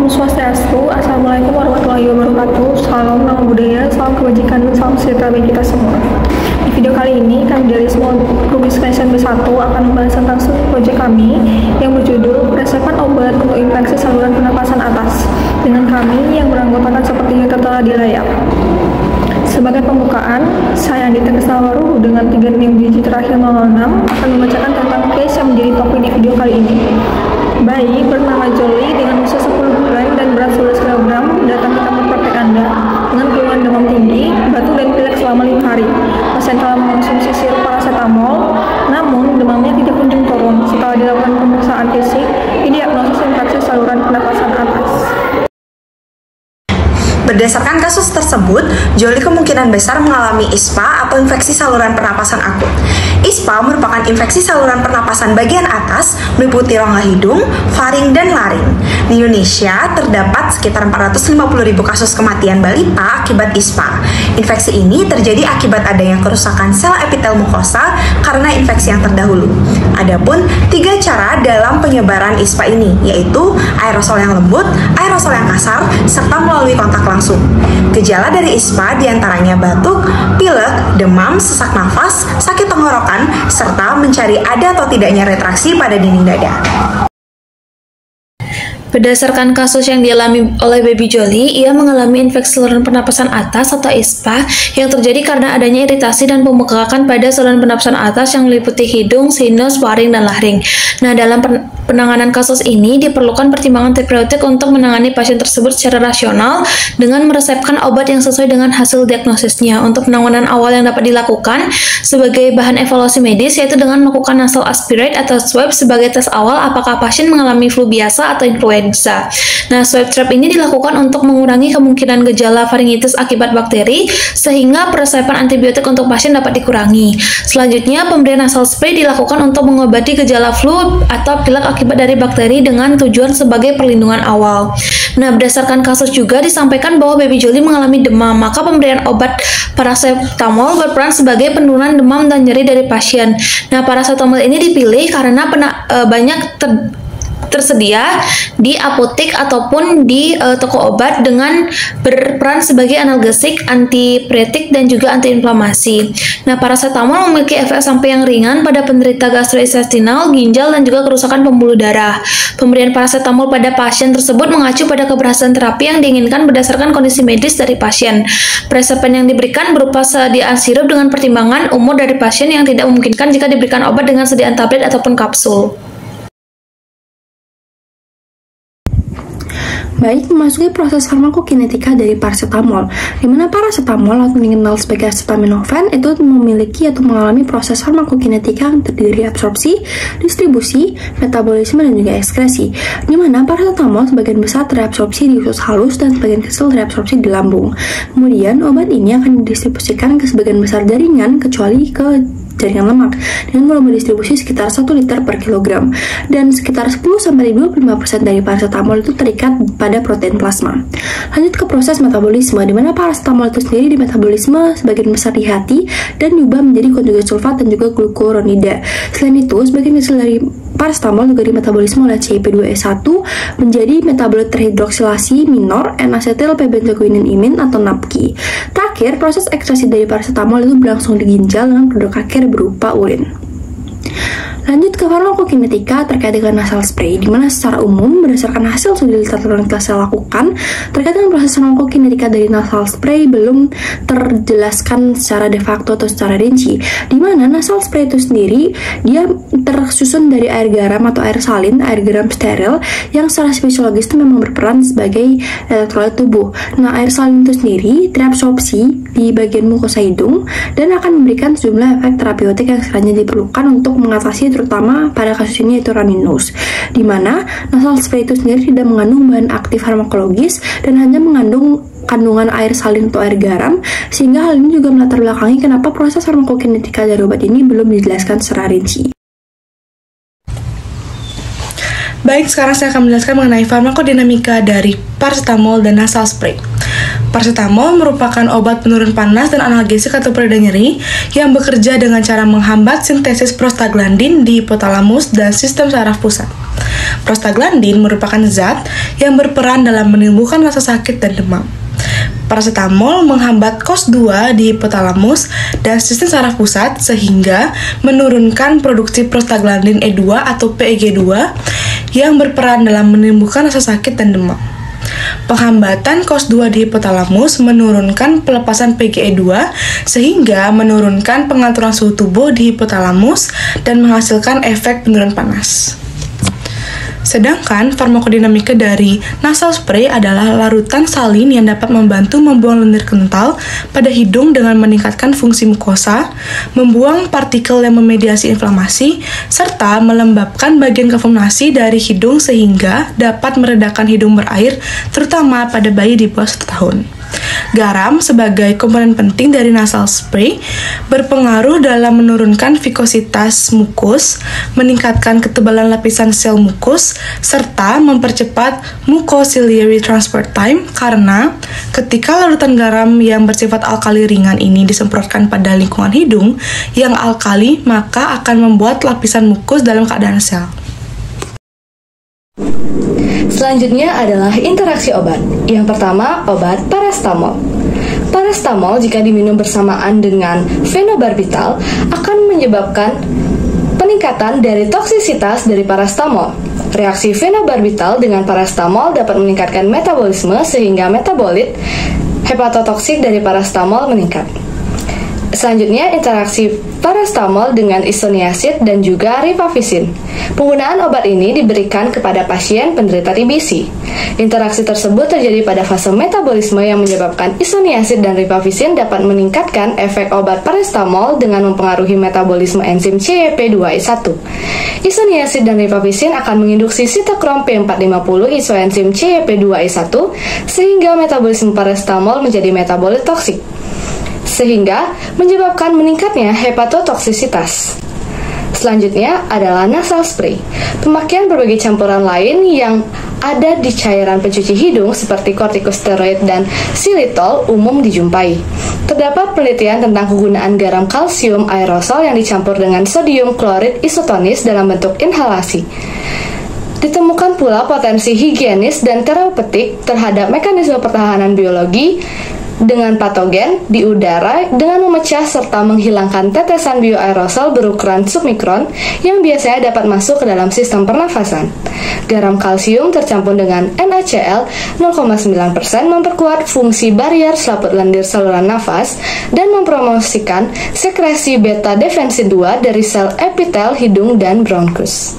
Om Swastiastu, Assalamualaikum warahmatullahi wabarakatuh. Salam nama budaya, salam kebajikan, dan salam sejahtera bagi kita semua. Di video kali ini, kami dari Small Group Discussion B1 akan membahas tentang proyek kami yang berjudul Resepan Obat untuk Infeksi Saluran Pernapasan Atas dengan kami yang beranggotakan seperti yang tertera di layar. Sebagai pembukaan, saya Andita Kesnawaru dengan 3 NIM digit terakhir 06 akan membacakan tentang case yang menjadi topik di video kali ini. Bayi bernama Jolie dengan usia 10 bulan dan berat 11 kg datang ke tempat praktek Anda dengan keluhan demam tinggi, batuk dan pilek selama 5 hari. Pasien telah mengonsumsi sirup paracetamol, namun demamnya tidak kunjung turun. Setelah dilakukan pemeriksaan fisik, didiagnosis infeksi saluran pernapasan atas. Berdasarkan kasus tersebut, Jolie kemungkinan besar mengalami ISPA atau infeksi saluran pernapasan akut. ISPA merupakan infeksi saluran pernapasan bagian atas, meliputi rongga hidung, faring, dan laring. Di Indonesia, terdapat sekitar 450.000 kasus kematian balita akibat ISPA. Infeksi ini terjadi akibat adanya kerusakan sel epitel mukosa karena infeksi yang terdahulu. Adapun 3 cara dalam penyebaran ISPA ini, yaitu aerosol yang lembut, aerosol yang kasar, serta melalui kontak langsung. Gejala dari ISPA diantaranya batuk, pilek, demam, sesak nafas, sakit tenggorokan, serta mencari ada atau tidaknya retraksi pada dinding dada. Berdasarkan kasus yang dialami oleh baby Jolie, ia mengalami infeksi saluran pernapasan atas atau ISPA yang terjadi karena adanya iritasi dan pembengkakan pada saluran pernapasan atas yang meliputi hidung, sinus, faring, dan laring. Nah, dalam penanganan kasus ini diperlukan pertimbangan terapeutik untuk menangani pasien tersebut secara rasional dengan meresepkan obat yang sesuai dengan hasil diagnosisnya. Untuk penanganan awal yang dapat dilakukan sebagai bahan evaluasi medis yaitu dengan melakukan nasal aspirate atau swab sebagai tes awal apakah pasien mengalami flu biasa atau influenza. Nah, swab trap ini dilakukan untuk mengurangi kemungkinan gejala faringitis akibat bakteri sehingga peresepan antibiotik untuk pasien dapat dikurangi. Selanjutnya, pemberian nasal spray dilakukan untuk mengobati gejala flu atau pilek akibat dari bakteri dengan tujuan sebagai perlindungan awal. Nah, berdasarkan kasus juga disampaikan bahwa baby Jolie mengalami demam, maka pemberian obat paracetamol berperan sebagai penurunan demam dan nyeri dari pasien. Nah, paracetamol ini dipilih karena banyak tersedia di apotek ataupun di toko obat dengan berperan sebagai analgesik, antipiretik, dan juga antiinflamasi. Nah, paracetamol memiliki efek samping yang ringan pada penderita gastrointestinal, ginjal, dan juga kerusakan pembuluh darah. Pemberian paracetamol pada pasien tersebut mengacu pada keberhasilan terapi yang diinginkan berdasarkan kondisi medis dari pasien. Resepan yang diberikan berupa sediaan sirup dengan pertimbangan umur dari pasien yang tidak memungkinkan jika diberikan obat dengan sediaan tablet ataupun kapsul. Baik, memasuki proses farmakokinetika dari paracetamol, di mana paracetamol atau dikenal sebagai acetaminophen itu memiliki atau mengalami proses farmakokinetika yang terdiri absorpsi, distribusi, metabolisme, dan juga ekskresi, di mana paracetamol sebagian besar terabsorpsi di usus halus dan sebagian kecil terabsorpsi di lambung. Kemudian, obat ini akan didistribusikan ke sebagian besar jaringan kecuali ke jaringan lemak dengan volume distribusi sekitar 1 liter per kilogram dan sekitar 10-25% dari paracetamol itu terikat pada protein plasma. Lanjut ke proses metabolisme, di mana paracetamol itu sendiri di metabolisme sebagian besar di hati dan diubah menjadi konjugat sulfat dan juga glukuronida. Selain itu, sebagian kecil dari paracetamol juga dimetabolisme oleh CYP2E1 menjadi metabolit terhidroksilasi minor N-asetil P-benzoquinine atau NAPQI. Terakhir, proses ekstraksi dari paracetamol itu berlangsung di ginjal dengan produk akhir berupa urin. Lanjut ke farmakokinetika terkait dengan nasal spray, di mana secara umum berdasarkan hasil studi literatur yang telah saya lakukan terkait dengan proses farmakokinetika dari nasal spray belum terjelaskan secara de facto atau secara rinci, di mana nasal spray itu sendiri dia tersusun dari air garam atau air salin, air garam steril yang secara fisiologis itu memang berperan sebagai elektrolit tubuh. Nah, air salin itu sendiri terabsorpsi di bagian mukosa hidung dan akan memberikan sejumlah efek terapeutik yang sekiranya diperlukan untuk mengatasi terutama pada kasus ini yaitu runny nose, di mana nasal spray itu sendiri tidak mengandung bahan aktif farmakologis dan hanya mengandung kandungan air salin atau air garam, sehingga hal ini juga melatar belakangi kenapa proses farmakokinetika dari obat ini belum dijelaskan secara rinci. Baik, sekarang saya akan menjelaskan mengenai farmakodinamika dari paracetamol dan nasal spray. Paracetamol merupakan obat penurun panas dan analgesik atau pereda nyeri yang bekerja dengan cara menghambat sintesis prostaglandin di hipotalamus dan sistem saraf pusat. Prostaglandin merupakan zat yang berperan dalam menimbulkan rasa sakit dan demam. Paracetamol menghambat COX-2 di hipotalamus dan sistem saraf pusat sehingga menurunkan produksi prostaglandin E2 atau PEG2 yang berperan dalam menimbulkan rasa sakit dan demam. Penghambatan COX-2 di hipotalamus menurunkan pelepasan PGE2 sehingga menurunkan pengaturan suhu tubuh di hipotalamus dan menghasilkan efek penurun panas. Sedangkan farmakodinamika dari nasal spray adalah larutan salin yang dapat membantu membuang lendir kental pada hidung dengan meningkatkan fungsi mukosa, membuang partikel yang memediasi inflamasi, serta melembabkan bagian kavum-nasi dari hidung sehingga dapat meredakan hidung berair, terutama pada bayi di bawah 1 tahun. Garam sebagai komponen penting dari nasal spray berpengaruh dalam menurunkan vikositas mukus, meningkatkan ketebalan lapisan sel mukus, serta mempercepat mucociliary transport time karena ketika larutan garam yang bersifat alkali ringan ini disemprotkan pada lingkungan hidung yang alkali, maka akan membuat lapisan mukus dalam keadaan sel. Selanjutnya adalah interaksi obat. Yang pertama, obat paracetamol. Paracetamol jika diminum bersamaan dengan fenobarbital akan menyebabkan peningkatan dari toksisitas dari paracetamol. Reaksi fenobarbital dengan paracetamol dapat meningkatkan metabolisme sehingga metabolit hepatotoksik dari paracetamol meningkat. Selanjutnya, interaksi paracetamol dengan isoniazid dan juga rifampicin. Penggunaan obat ini diberikan kepada pasien penderita TBC. Interaksi tersebut terjadi pada fase metabolisme yang menyebabkan isoniazid dan rifampicin dapat meningkatkan efek obat paracetamol dengan mempengaruhi metabolisme enzim CYP2E1. Isoniazid dan rifampicin akan menginduksi sitokrom P450 isoenzim CYP2E1 sehingga metabolisme paracetamol menjadi metabolit toksik, sehingga menyebabkan meningkatnya hepatotoksisitas. Selanjutnya adalah nasal spray. Pemakaian berbagai campuran lain yang ada di cairan pencuci hidung seperti kortikosteroid dan xylitol umum dijumpai. Terdapat penelitian tentang penggunaan garam kalsium aerosol yang dicampur dengan sodium klorid isotonis dalam bentuk inhalasi. Ditemukan pula potensi higienis dan terapeutik terhadap mekanisme pertahanan biologi dengan patogen di udara dengan memecah serta menghilangkan tetesan bioaerosol berukuran submikron yang biasanya dapat masuk ke dalam sistem pernafasan. Garam kalsium tercampur dengan NaCl 0,9% memperkuat fungsi barier selaput lendir saluran nafas dan mempromosikan sekresi beta defensin 2 dari sel epitel hidung dan bronkus.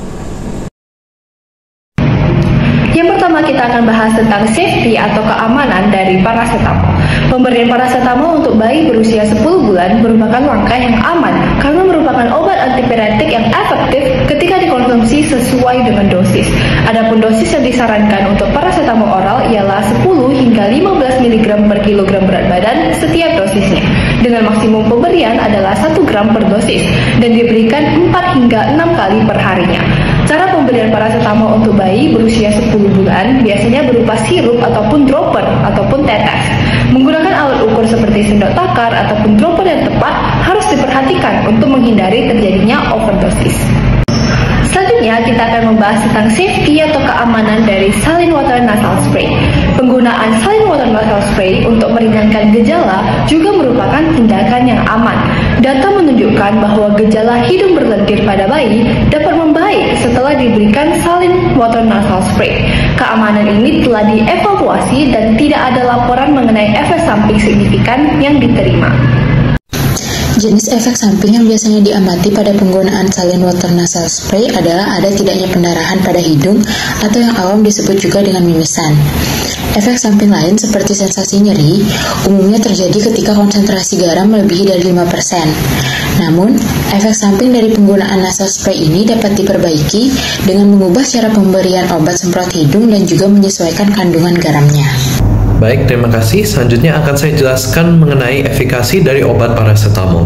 Yang pertama kita akan bahas tentang safety atau keamanan dari paracetamol. Pemberian paracetamol untuk bayi berusia 10 bulan merupakan langkah yang aman karena merupakan obat antipiretik yang efektif ketika dikonsumsi sesuai dengan dosis. Adapun dosis yang disarankan untuk paracetamol oral ialah 10 hingga 15 mg per kilogram berat badan setiap dosisnya, dengan maksimum pemberian adalah 1 gram per dosis dan diberikan 4 hingga 6 kali per harinya. Cara pemberian paracetamol untuk bayi berusia 10 bulan biasanya berupa sirup ataupun dropper ataupun tetes. Menggunakan alat ukur seperti sendok takar ataupun dropper yang tepat harus diperhatikan untuk menghindari terjadinya overdosis. Selanjutnya kita akan membahas tentang safety atau keamanan dari saline water nasal spray. Penggunaan saline water nasal spray untuk meringankan gejala juga merupakan tindakan yang aman. Data menunjukkan bahwa gejala hidung berlendir pada bayi dapat membaik setelah diberikan saline water nasal spray. Keamanan ini telah dievaluasi dan tidak ada laporan mengenai efek samping signifikan yang diterima. Jenis efek samping yang biasanya diamati pada penggunaan saline water nasal spray adalah ada tidaknya pendarahan pada hidung atau yang awam disebut juga dengan mimisan. Efek samping lain seperti sensasi nyeri umumnya terjadi ketika konsentrasi garam melebihi dari 5%. Namun, efek samping dari penggunaan nasal spray ini dapat diperbaiki dengan mengubah cara pemberian obat semprot hidung dan juga menyesuaikan kandungan garamnya. Baik, terima kasih. Selanjutnya akan saya jelaskan mengenai efikasi dari obat paracetamol.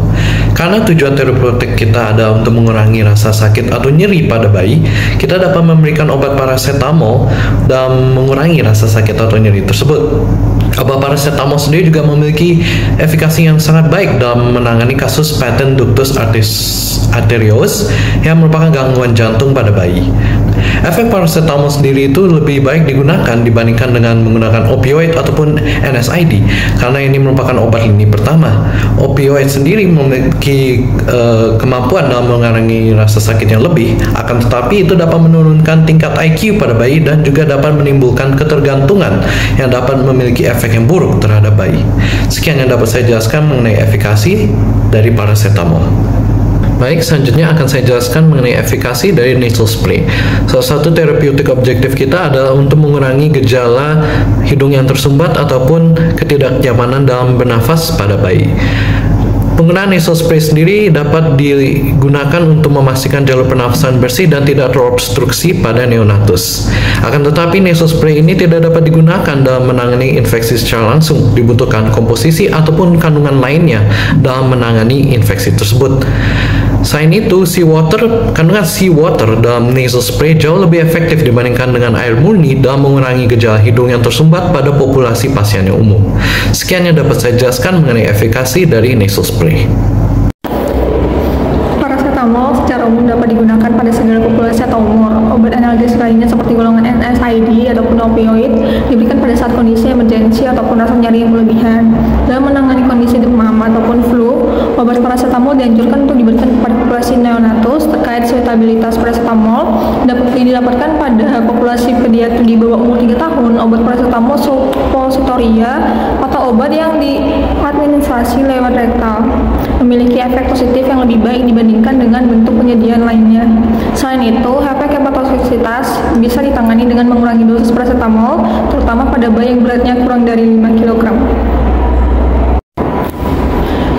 Karena tujuan terapeutik kita adalah untuk mengurangi rasa sakit atau nyeri pada bayi, kita dapat memberikan obat paracetamol dan mengurangi rasa sakit atau nyeri tersebut. Obat paracetamol sendiri juga memiliki efikasi yang sangat baik dalam menangani kasus patent ductus arteriosus yang merupakan gangguan jantung pada bayi. Efek paracetamol sendiri itu lebih baik digunakan dibandingkan dengan menggunakan opioid ataupun NSAID karena ini merupakan obat lini pertama. Opioid sendiri memiliki kemampuan dalam mengurangi rasa sakit yang lebih, akan tetapi itu dapat menurunkan tingkat IQ pada bayi dan juga dapat menimbulkan ketergantungan yang dapat memiliki efek yang buruk terhadap bayi. Sekian yang dapat saya jelaskan mengenai efikasi dari paracetamol. Baik, selanjutnya akan saya jelaskan mengenai efikasi dari nasal spray. Salah satu terapeutik objektif kita adalah untuk mengurangi gejala hidung yang tersumbat ataupun ketidaknyamanan dalam bernafas pada bayi. Penggunaan nasal spray sendiri dapat digunakan untuk memastikan jalur pernafasan bersih dan tidak terobstruksi pada neonatus. Akan tetapi nasal spray ini tidak dapat digunakan dalam menangani infeksi secara langsung. Dibutuhkan komposisi ataupun kandungan lainnya dalam menangani infeksi tersebut. Selain itu, kandungan seawater dalam nasal spray jauh lebih efektif dibandingkan dengan air murni dalam mengurangi gejala hidung yang tersumbat pada populasi pasien yang umum. Sekian yang dapat saya jelaskan mengenai efikasi dari nasal spray. Paracetamol secara umum dapat digunakan pada segala populasi atau umur. Obat analgesik lainnya seperti golongan NSAID ataupun opioid diberikan pada saat kondisi emergensi ataupun rasa nyeri yang berlebihan. Dalam menangani kondisi demam ataupun flu, obat paracetamol dianjurkan untuk diberikan kepada populasi neonatus. Terkait suitabilitas paracetamol dapat didapatkan pada populasi pediatri di bawah umur 3 tahun. Obat paracetamol suppositoria atau obat yang diadministrasi lewat rektal memiliki efek positif yang lebih baik dibandingkan dengan bentuk penyediaan lainnya. Selain itu, efek hepatotoksitas bisa ditangani dengan mengurangi dosis paracetamol, terutama pada bayi yang beratnya kurang dari 5 kg.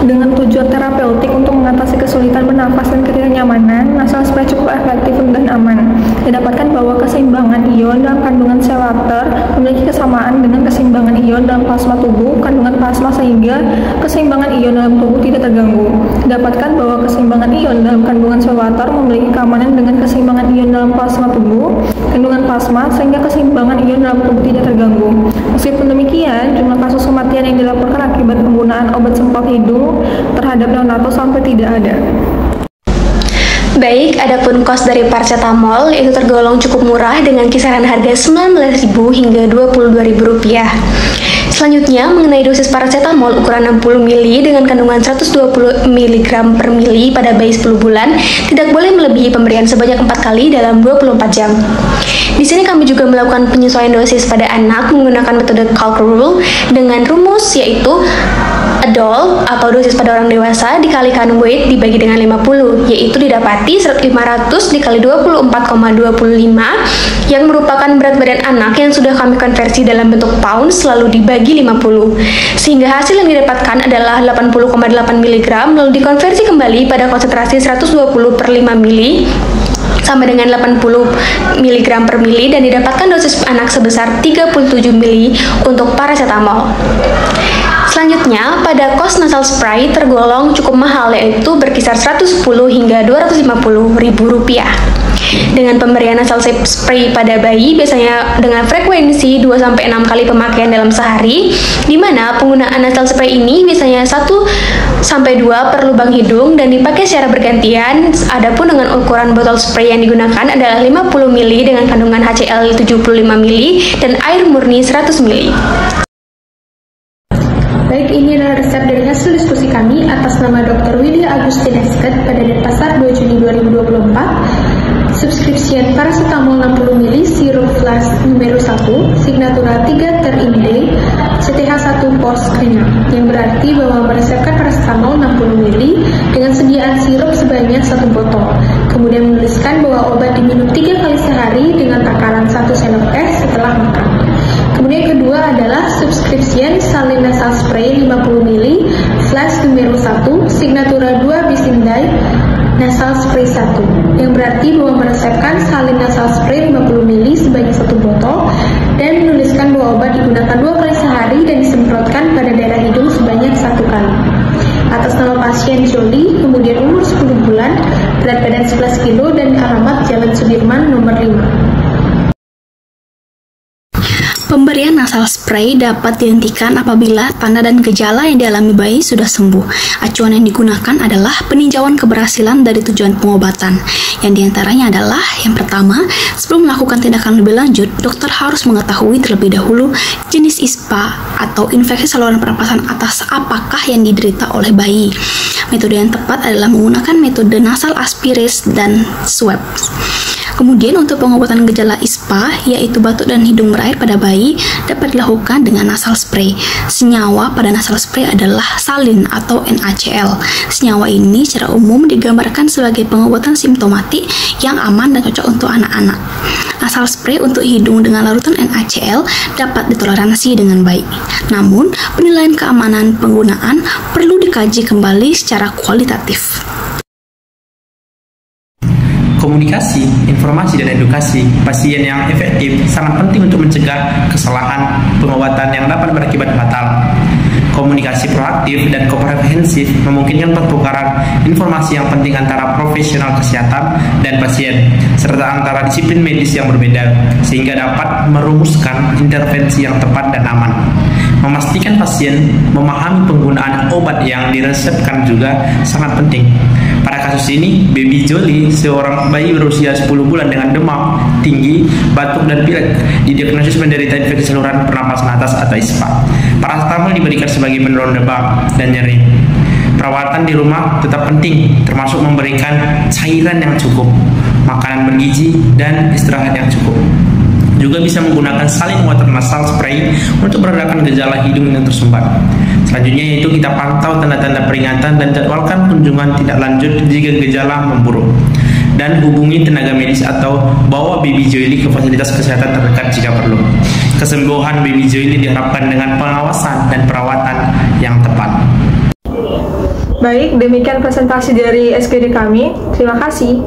Dengan tujuan terapeutik untuk mengatasi kesulitan bernafas dan ketidaknyamanan, nasal spray cukup efektif dan aman. Didapatkan bahwa keseimbangan ion dalam kandungan sel water memiliki kesamaan dengan keseimbangan ion dalam plasma tubuh kandungan plasma sehingga keseimbangan ion dalam tubuh tidak terganggu. Didapatkan bahwa keseimbangan ion dalam kandungan sel water memiliki keamanan dengan keseimbangan ion dalam plasma tubuh kandungan plasma sehingga keseimbangan ion dalam tubuh tidak terganggu. Meskipun demikian, jumlah kasus kematian yang dilaporkan akibat penggunaan obat semprot hidung terhadap neonatus sampai tidak ada. Baik, adapun kos dari paracetamol itu tergolong cukup murah dengan kisaran harga Rp19.000 hingga Rp22.000. Selanjutnya, mengenai dosis paracetamol ukuran 60 ml dengan kandungan 120 mg per mili pada bayi 10 bulan tidak boleh melebihi pemberian sebanyak 4 kali dalam 24 jam. Di sini kami juga melakukan penyesuaian dosis pada anak menggunakan metode Calk Rule dengan rumus yaitu adult atau dosis pada orang dewasa dikalikan weight dibagi dengan 50, yaitu didapati 500 dikali 24,25 yang merupakan berat badan anak yang sudah kami konversi dalam bentuk pound selalu dibagi 50, sehingga hasil yang didapatkan adalah 80,8 mg lalu dikonversi kembali pada konsentrasi 120 per 5 mili sama dengan 80 mg per mili dan didapatkan dosis anak sebesar 37 mili untuk paracetamol. Selanjutnya, pada kos nasal spray tergolong cukup mahal yaitu berkisar 110 hingga Rp250.000. Dengan pemberian nasal spray pada bayi biasanya dengan frekuensi 2-6 kali pemakaian dalam sehari, di mana penggunaan nasal spray ini biasanya 1-2 per lubang hidung dan dipakai secara bergantian. Adapun dengan ukuran botol spray yang digunakan adalah 50 ml dengan kandungan HCl 75 ml dan air murni 100 ml. Baik, ini adalah resep dari hasil diskusi kami atas nama Dr. Willy Agustin Esket pada Denpasar 2 Juni 2024. Subscription paracetamol 60 ml sirup flash numero 1 signatura 3 ter inde CTH1 post kenyang, yang berarti bahwa meresepkan paracetamol 60 ml dengan sediaan sirup sebanyak 1 botol, kemudian menuliskan bahwa obat diminum 3 kali sehari dengan takaran 1 sendok es setelah makan. Kemudian kedua adalah subscription salin nasal spray 50 ml flash numero 1 signatura 2 bisindai nasal spray 1, yang berarti bahwa meresepkan salin nasal spray 50 ml sebanyak 1 botol dan menuliskan bahwa obat digunakan 2 kali sehari dan disemprotkan pada daerah hidung sebanyak 1 kali. Atas nama pasien Jolie, kemudian umur 10 bulan, berat badan 11 kg dan alamat Jalan Sudirman nomor 5. Pemberian nasal spray dapat dihentikan apabila tanda dan gejala yang dialami bayi sudah sembuh. Acuan yang digunakan adalah peninjauan keberhasilan dari tujuan pengobatan, yang diantaranya adalah yang pertama, sebelum melakukan tindakan lebih lanjut, dokter harus mengetahui terlebih dahulu jenis ISPA atau infeksi saluran pernapasan atas apakah yang diderita oleh bayi. Metode yang tepat adalah menggunakan metode nasal aspirase dan swab. Kemudian untuk pengobatan gejala ISPA, yaitu batuk dan hidung berair pada bayi, dapat dilakukan dengan nasal spray. Senyawa pada nasal spray adalah salin atau NaCl. Senyawa ini secara umum digambarkan sebagai pengobatan simptomatik yang aman dan cocok untuk anak-anak. Nasal spray untuk hidung dengan larutan NaCl dapat ditoleransi dengan baik. Namun, penilaian keamanan penggunaan perlu dikaji kembali secara kualitatif. Komunikasi, informasi, dan edukasi pasien yang efektif sangat penting untuk mencegah kesalahan pengobatan yang dapat berakibat fatal. Komunikasi proaktif dan komprehensif memungkinkan pertukaran informasi yang penting antara profesional kesehatan dan pasien, serta antara disiplin medis yang berbeda, sehingga dapat merumuskan intervensi yang tepat dan aman. Memastikan pasien memahami penggunaan obat yang diresepkan juga sangat penting. Pada kasus ini, Baby Jolie, seorang bayi berusia 10 bulan dengan demam tinggi, batuk, dan pilek, didiagnosis menderita infeksi saluran pernapasan atas atau ISPA. Paracetamol diberikan sebagai penurun demam dan nyeri. Perawatan di rumah tetap penting, termasuk memberikan cairan yang cukup, makanan bergizi, dan istirahat yang cukup. Juga bisa menggunakan salin water nasal spray untuk meredakan gejala hidung yang tersumbat. Selanjutnya yaitu kita pantau tanda-tanda peringatan dan jadwalkan kunjungan tidak lanjut jika gejala memburuk. Dan hubungi tenaga medis atau bawa Baby Jolie ke fasilitas kesehatan terdekat jika perlu. Kesembuhan Baby Jolie diharapkan dengan pengawasan dan perawatan yang tepat. Baik, demikian presentasi dari SPD kami. Terima kasih.